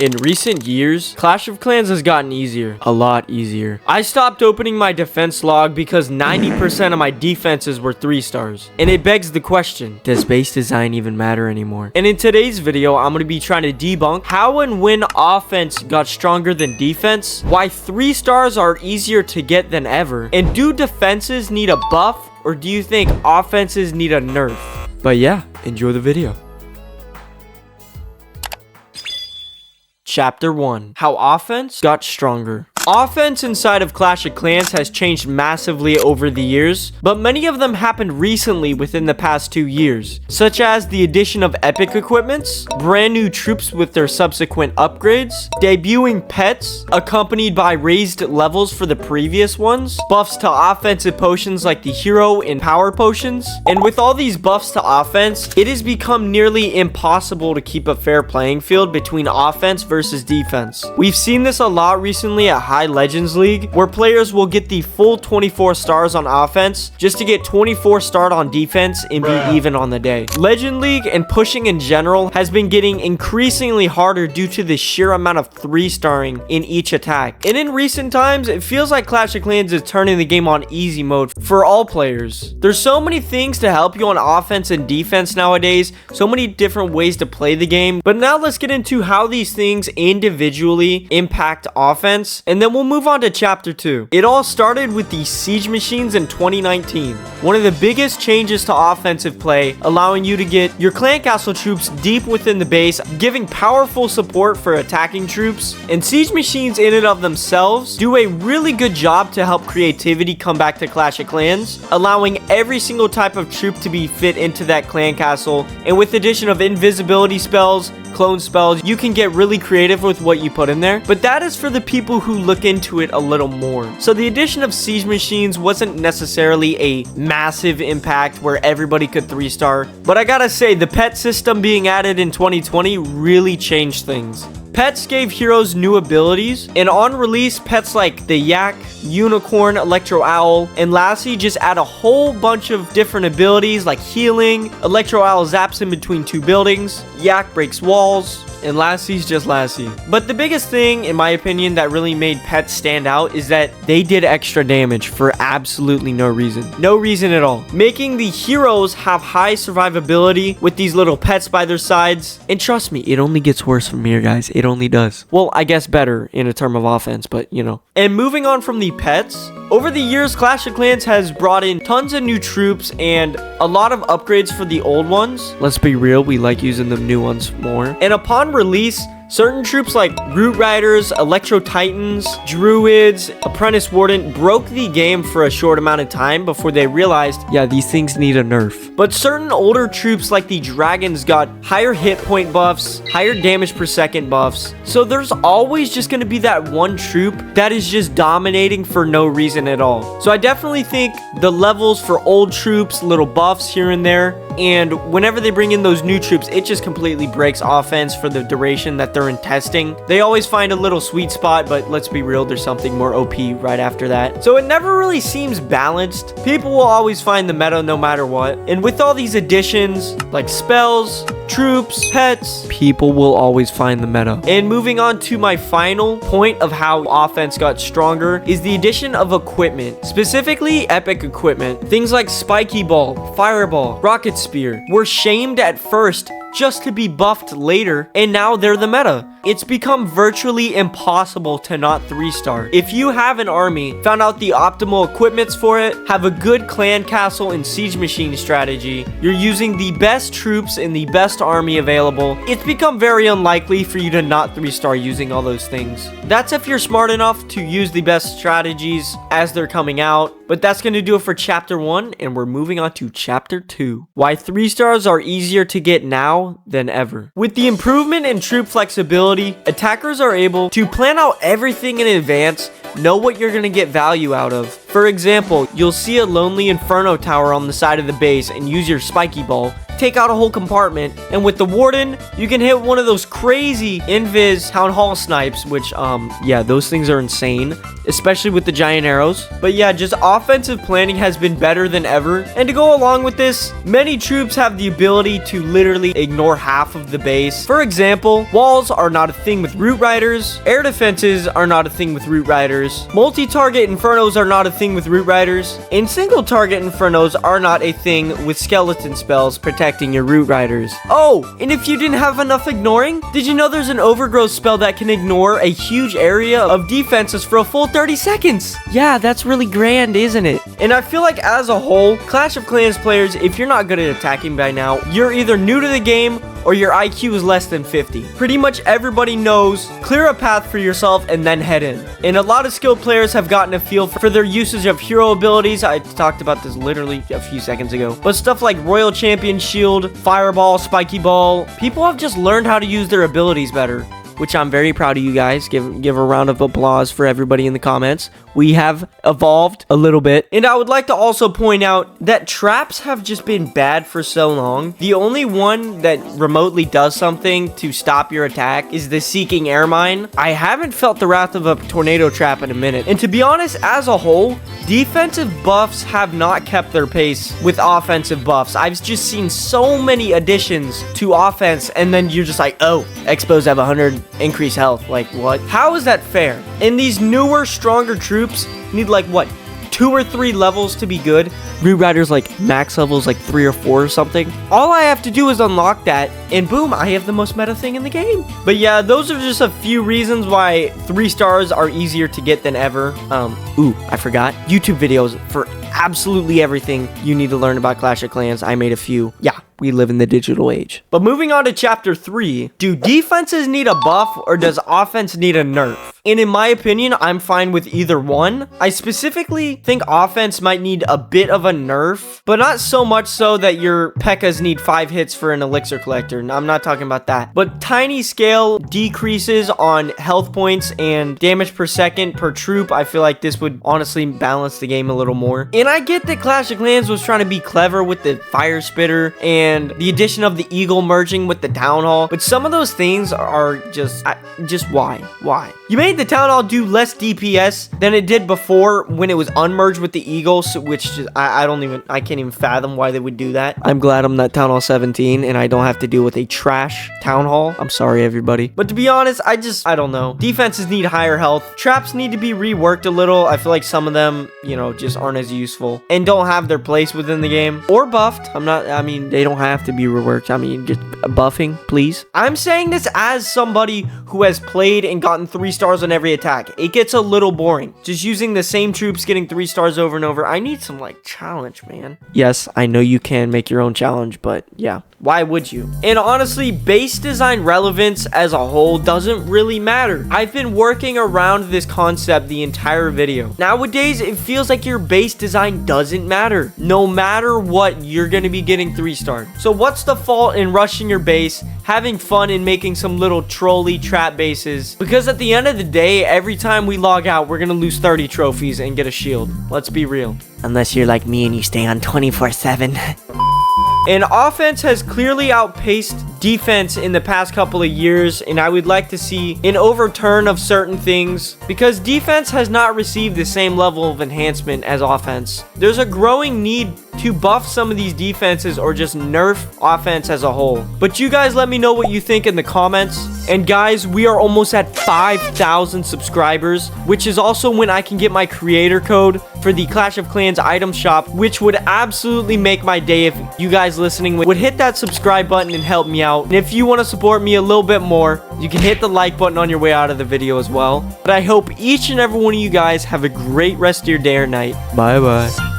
In recent years, Clash of Clans has gotten easier, a lot easier. I stopped opening my defense log because 90% of my defenses were 3 stars. And it begs the question, does base design even matter anymore? And in today's video, I'm going to be trying to debunk how and when offense got stronger than defense, why 3 stars are easier to get than ever, and do defenses need a buff, or do you think offenses need a nerf? But yeah, enjoy the video. Chapter 1. How offense got stronger. Offense inside of Clash of Clans has changed massively over the years, but many of them happened recently within the past 2 years, such as the addition of epic equipments, brand new troops with their subsequent upgrades, debuting pets accompanied by raised levels for the previous ones, buffs to offensive potions like the hero and power potions, and with all these buffs to offense, it has become nearly impossible to keep a fair playing field between offense versus defense. We've seen this a lot recently at High Legends League, where players will get the full 24 stars on offense just to get 24 starred on defense and be even on the day. Legend League and pushing in general has been getting increasingly harder due to the sheer amount of 3-starring in each attack. And in recent times, it feels like Clash of Clans is turning the game on easy mode for all players. There's so many things to help you on offense and defense nowadays, so many different ways to play the game. But now let's get into how these things individually impact offense, and then we'll move on to chapter 2. It all started with the siege machines in 2019. One of the biggest changes to offensive play, allowing you to get your clan castle troops deep within the base, giving powerful support for attacking troops. And siege machines in and of themselves do a really good job to help creativity come back to Clash of Clans, allowing every single type of troop to be fit into that clan castle. And with the addition of invisibility spells, clone spells, you can get really creative with what you put in there. But that is for the people who look into it a little more. So the addition of siege machines wasn't necessarily a massive impact where everybody could 3-star, but I gotta say, the pet system being added in 2020 really changed things. Pets gave heroes new abilities, and on release, pets like the Yak, Unicorn, Electro Owl, and Lassie just add a whole bunch of different abilities like healing. Electro Owl zaps in between 2 buildings, Yak breaks walls, and Lassie's just Lassie. But the biggest thing, in my opinion, that really made pets stand out is that they did extra damage for absolutely no reason. No reason at all. Making the heroes have high survivability with these little pets by their sides. And trust me, it only gets worse from here, guys. It only does. Well, I guess better in a term of offense, but you know. And moving on from the pets, over the years, Clash of Clans has brought in tons of new troops and a lot of upgrades for the old ones. Let's be real, we like using the new ones more. And upon release, certain troops like Root Riders, Electro Titans, Druids, Apprentice Warden broke the game for a short amount of time before they realized, yeah, these things need a nerf. But certain older troops like the Dragons got higher hit point buffs, higher damage per second buffs. So there's always just going to be that one troop that is just dominating for no reason at all. So I definitely think the levels for old troops, little buffs here and there, and whenever they bring in those new troops, it just completely breaks offense for the duration that they're in testing. They always find a little sweet spot, but let's be real, there's something more OP right after that. So it never really seems balanced. People will always find the meta no matter what. And with all these additions, like spells, troops, pets, people will always find the meta. And moving on to my final point of how offense got stronger is the addition of equipment, specifically epic equipment. Things like Spiky Ball, Fireball, Rocket Spear were shamed at first just to be buffed later, and now they're the meta. It's become virtually impossible to not 3-star. If you have an army, found out the optimal equipments for it, have a good clan castle and siege machine strategy, you're using the best troops and the best army available, it's become very unlikely for you to not 3-star using all those things. That's if you're smart enough to use the best strategies as they're coming out. But that's going to do it for chapter 1, and we're moving on to chapter 2. Why 3-stars are easier to get now than ever. With the improvement in troop flexibility, attackers are able to plan out everything in advance, know what you're going to get value out of. For example, you'll see a lonely Inferno tower on the side of the base and use your Spiky Ball take out a whole compartment. And with the Warden, you can hit one of those crazy invis Town Hall snipes, which, yeah, those things are insane, especially with the giant arrows. But yeah, just offensive planning has been better than ever. And to go along with this, many troops have the ability to literally ignore half of the base. For example, walls are not a thing with root riders, air defenses are not a thing with root riders, multi-target infernos are not a thing with root riders, and single target infernos are not a thing with skeleton spells protecting your root riders. Oh, and if you didn't have enough ignoring, did you know there's an overgrowth spell that can ignore a huge area of defenses for a full 30 seconds? Yeah, that's really grand, isn't it? And I feel like as a whole, Clash of Clans players, if you're not good at attacking by now, you're either new to the game or your IQ is less than 50. Pretty much everybody knows, clear a path for yourself and then head in. And a lot of skilled players have gotten a feel for their usage of hero abilities. I talked about this literally a few seconds ago. But stuff like Royal Champion Shield, Fireball, Spiky Ball, people have just learned how to use their abilities better, which I'm very proud of you guys. Give a round of applause for everybody in the comments. We have evolved a little bit. And I would like to also point out that traps have just been bad for so long. The only one that remotely does something to stop your attack is the Seeking Air Mine. I haven't felt the wrath of a tornado trap in a minute. And to be honest, as a whole, defensive buffs have not kept their pace with offensive buffs. I've just seen so many additions to offense, and then you're just like, oh, Expos have 100 increased health. Like, what? How is that fair? And these newer, stronger troops need like, what, 2 or 3 levels to be good? Root Riders like max levels like 3 or 4 or something. All I have to do is unlock that, and boom, I have the most meta thing in the game. But yeah, those are just a few reasons why 3 stars are easier to get than ever. Ooh, I forgot. YouTube videos for absolutely everything you need to learn about Clash of Clans. I made a few. Yeah, we live in the digital age. But moving on to chapter 3, do defenses need a buff or does offense need a nerf? And in my opinion, I'm fine with either one. I specifically think offense might need a bit of a nerf, but not so much so that your P.E.K.K.A.s need 5 hits for an elixir collector. I'm not talking about that. But tiny scale decreases on health points and damage per second per troop, I feel like this would honestly balance the game a little more. And I get that Clash of Clans was trying to be clever with the fire spitter and the addition of the eagle merging with the town hall, but some of those things are just why? You made the town hall do less DPS than it did before when it was unmerged with the eagle, so which just, I can't even fathom why they would do that. I'm glad I'm not town hall 17 and I don't have to deal with a trash town hall. I'm sorry, everybody. But to be honest, I don't know. Defenses need higher health. Traps need to be reworked a little. I feel like some of them, you know, just aren't as useful and don't have their place within the game, or buffed. I mean, they don't have to be reworked. I mean, just buffing, please. I'm saying this as somebody who has played and gotten 3 stars on every attack. It gets a little boring just using the same troops getting 3 stars over and over. I need some like challenge, man. Yes, I know you can make your own challenge, but yeah, why would you? And honestly, base design relevance as a whole doesn't really matter. I've been working around this concept the entire video. Nowadays, it feels like your base design doesn't matter. No matter what, you're gonna be getting 3 stars. So what's the fault in rushing your base, having fun and making some little trolley trap bases? Because at the end of the day, every time we log out, we're gonna lose 30 trophies and get a shield. Let's be real. Unless you're like me and you stay on 24/7. And offense has clearly outpaced defense in the past couple of years, and I would like to see an overturn of certain things because defense has not received the same level of enhancement as offense. There's a growing need to buff some of these defenses or just nerf offense as a whole. But you guys let me know what you think in the comments. And guys, we are almost at 5,000 subscribers, which is also when I can get my creator code for the Clash of Clans item shop, which would absolutely make my day if you guys listening would hit that subscribe button and help me out. And if you want to support me a little bit more, you can hit the like button on your way out of the video as well. But I hope each and every one of you guys have a great rest of your day or night. Bye bye.